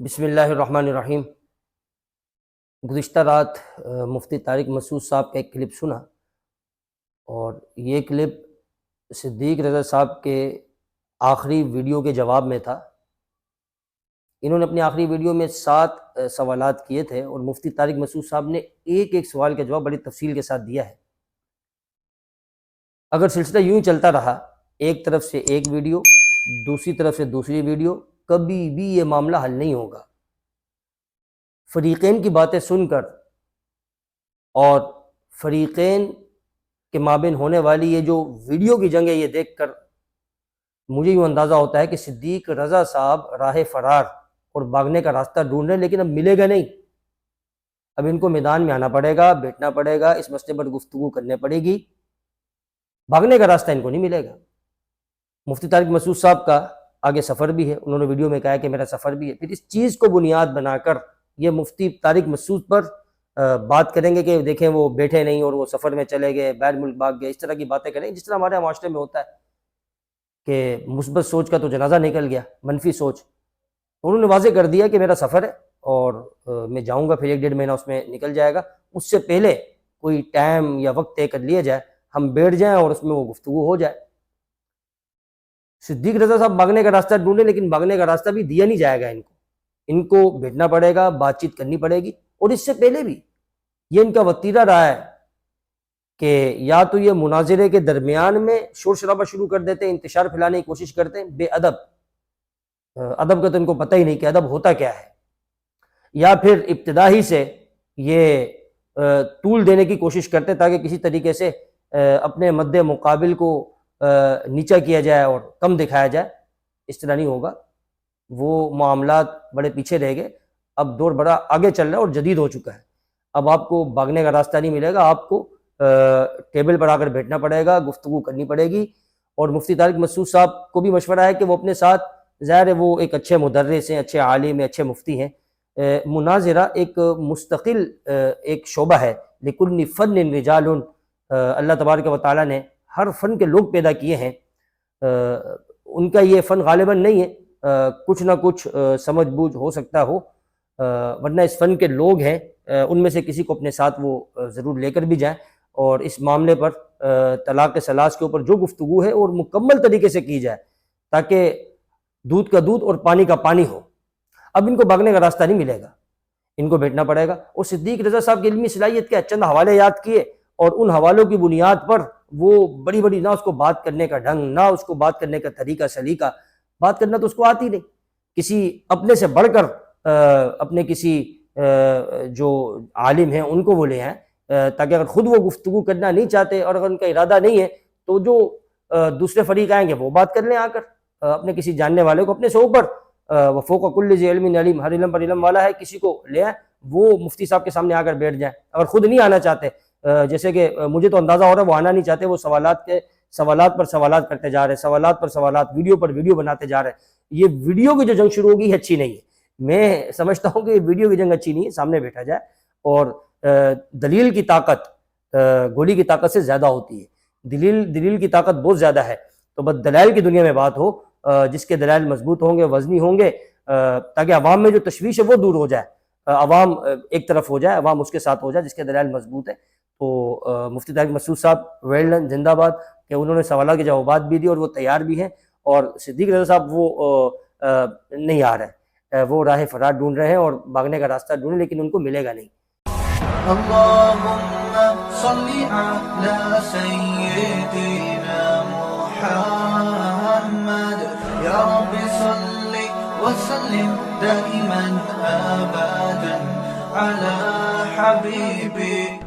بسم اللہ الرحمن الرحیم۔ گزشتہ رات مفتی طارق مسعود صاحب کا ایک کلپ سنا، اور یہ کلپ صدیق رضا صاحب کے آخری ویڈیو کے جواب میں تھا۔ انہوں نے اپنی آخری ویڈیو میں 7 سوالات کیے تھے، اور مفتی طارق مسعود صاحب نے ایک ایک سوال کا جواب بڑی تفصیل کے ساتھ دیا ہے۔ اگر سلسلہ یوں ہی چلتا رہا، ایک طرف سے ایک ویڈیو، دوسری طرف سے دوسری ویڈیو، کبھی بھی یہ معاملہ حل نہیں ہوگا۔ فریقین کی باتیں سن کر اور فریقین کے مابین ہونے والی یہ جو ویڈیو کی جنگ ہے، یہ دیکھ کر مجھے یوں اندازہ ہوتا ہے کہ صدیق رضا صاحب راہ فرار اور بھاگنے کا راستہ ڈھونڈ رہے ہیں، لیکن اب ملے گا نہیں۔ اب ان کو میدان میں آنا پڑے گا، بیٹھنا پڑے گا، اس مسئلے پر گفتگو کرنے پڑے گی۔ بھاگنے کا راستہ ان کو نہیں ملے گا۔ مفتی طارق مسعود صاحب کا آگے سفر بھی ہے، انہوں نے ویڈیو میں کہا ہے کہ میرا سفر بھی ہے۔ پھر اس چیز کو بنیاد بنا کر یہ مفتی طارق مسعود پر بات کریں گے کہ دیکھیں وہ بیٹھے نہیں اور وہ سفر میں چلے گئے، باہر ملک بھاگ گئے، اس طرح کی باتیں کریں جس طرح ہمارے معاشرے میں ہوتا ہے کہ مثبت سوچ کا تو جنازہ نکل گیا، منفی سوچ۔ انہوں نے واضح کر دیا کہ میرا سفر ہے اور میں جاؤں گا، پھر 1-1.5 مہینہ اس میں نکل جائے گا، اس سے پہلے کوئی ٹائم یا وقت طے کر لیا جائے، ہم بیٹھ جائیں اور اس میں وہ گفتگو ہو جائے۔ صدیق رضا صاحب بھاگنے کا راستہ ڈھونڈے، لیکن بھاگنے کا راستہ بھی دیا نہیں جائے گا ان کو بیٹھنا پڑے گا، بات چیت کرنی پڑے گی۔ اور اس سے پہلے بھی یہ ان کا وتیرہ رہا ہے کہ یا تو یہ مناظرے کے درمیان میں شور شرابہ شروع کر دیتے ہیں، انتشار پھیلانے کی کوشش کرتے ہیں، بے ادب کا تو ان کو پتہ ہی نہیں کہ ادب ہوتا کیا ہے، یا پھر ابتدا ہی سے یہ طول دینے کی کوشش کرتے تاکہ کسی طریقے سے اپنے مد مقابل کو نیچا کیا جائے اور کم دکھایا جائے۔ اس طرح نہیں ہوگا، وہ معاملات بڑے پیچھے رہ گئے، اب دور بڑا آگے چل رہا ہے اور جدید ہو چکا ہے۔ اب آپ کو بھاگنے کا راستہ نہیں ملے گا، آپ کو ٹیبل پر آ کر بیٹھنا پڑے گا، گفتگو کرنی پڑے گی۔ اور مفتی طارق مسعود صاحب کو بھی مشورہ ہے کہ وہ اپنے ساتھ، ظاہر ہے وہ ایک اچھے مدرس ہیں، اچھے عالم ہیں، اچھے مفتی ہیں۔ مناظرہ ایک مستقل ایک شعبہ ہے، لکل فن رجال، اللہ تبارک و تعالیٰ نے ہر فن کے لوگ پیدا کیے ہیں، ان کا یہ فن غالباً نہیں ہے، کچھ نہ کچھ سمجھ بوجھ ہو سکتا ہو، ورنہ اس فن کے لوگ ہیں، ان میں سے کسی کو اپنے ساتھ وہ ضرور لے کر بھی جائیں، اور اس معاملے پر طلاق ثلاث کے اوپر جو گفتگو ہے اور مکمل طریقے سے کی جائے تاکہ دودھ کا دودھ اور پانی کا پانی ہو۔ اب ان کو بھاگنے کا راستہ نہیں ملے گا، ان کو بیٹھنا پڑے گا۔ اور صدیق رضا صاحب کی علمی صلاحیت کے چند حوالے یاد کیے، اور ان حوالوں کی بنیاد پر وہ بڑی بڑی نہ اس کو بات کرنے کا ڈھنگ، نہ اس کو بات کرنے کا طریقہ سلیقہ، بات کرنا تو اس کو آتی نہیں، کسی اپنے سے بڑھ کر اپنے کسی جو عالم ہیں ان کو وہ لے آئیں، تاکہ اگر خود وہ گفتگو کرنا نہیں چاہتے اور اگر ان کا ارادہ نہیں ہے تو جو دوسرے فریق آئیں گے وہ بات کر لیں، آ کر اپنے کسی جاننے والے کو اپنے سے اوپر، وفوق کل ذی علم علیم، ہر علم پر علم والا ہے، کسی کو لے آئیں، وہ مفتی صاحب کے سامنے آ کر بیٹھ جائیں۔ اگر خود نہیں آنا چاہتے، جیسے کہ مجھے تو اندازہ ہو رہا ہے وہ آنا نہیں چاہتے، وہ سوالات پر سوالات کرتے جا رہے ہیں، سوالات پر سوالات، ویڈیو پر ویڈیو بناتے جا رہے ہیں۔ یہ ویڈیو کی جو جنگ شروع ہوگی اچھی نہیں ہے، میں سمجھتا ہوں کہ یہ ویڈیو کی جنگ اچھی نہیں ہے، سامنے بیٹھا جائے۔ اور دلیل کی طاقت گولی کی طاقت سے زیادہ ہوتی ہے، دلیل کی طاقت بہت زیادہ ہے، تو بس دلائل کی دنیا میں بات ہو، جس کے دلائل مضبوط ہوں گے، وزنی ہوں گے، تاکہ عوام میں جو تشویش ہے وہ دور ہو جائے، عوام ایک طرف ہو جائے، عوام اس کے ساتھ ہو جائے جس کے دلائل مضبوط ہے۔ تو مفتی طارق مسعود صاحب ویل ڈن، زندہ باد، کہ انہوں نے سوالات کے جوابات بھی دی اور وہ تیار بھی ہیں، اور صدیق رضا صاحب وہ نہیں آ رہے، وہ راہ فرار ڈھونڈ رہے ہیں اور بھاگنے کا راستہ ڈھونڈ رہے ہیں، لیکن ان کو ملے گا نہیں۔ اللهم صل على سيدنا محمد يا رب صل وسلم دائما أبدا على حبيبي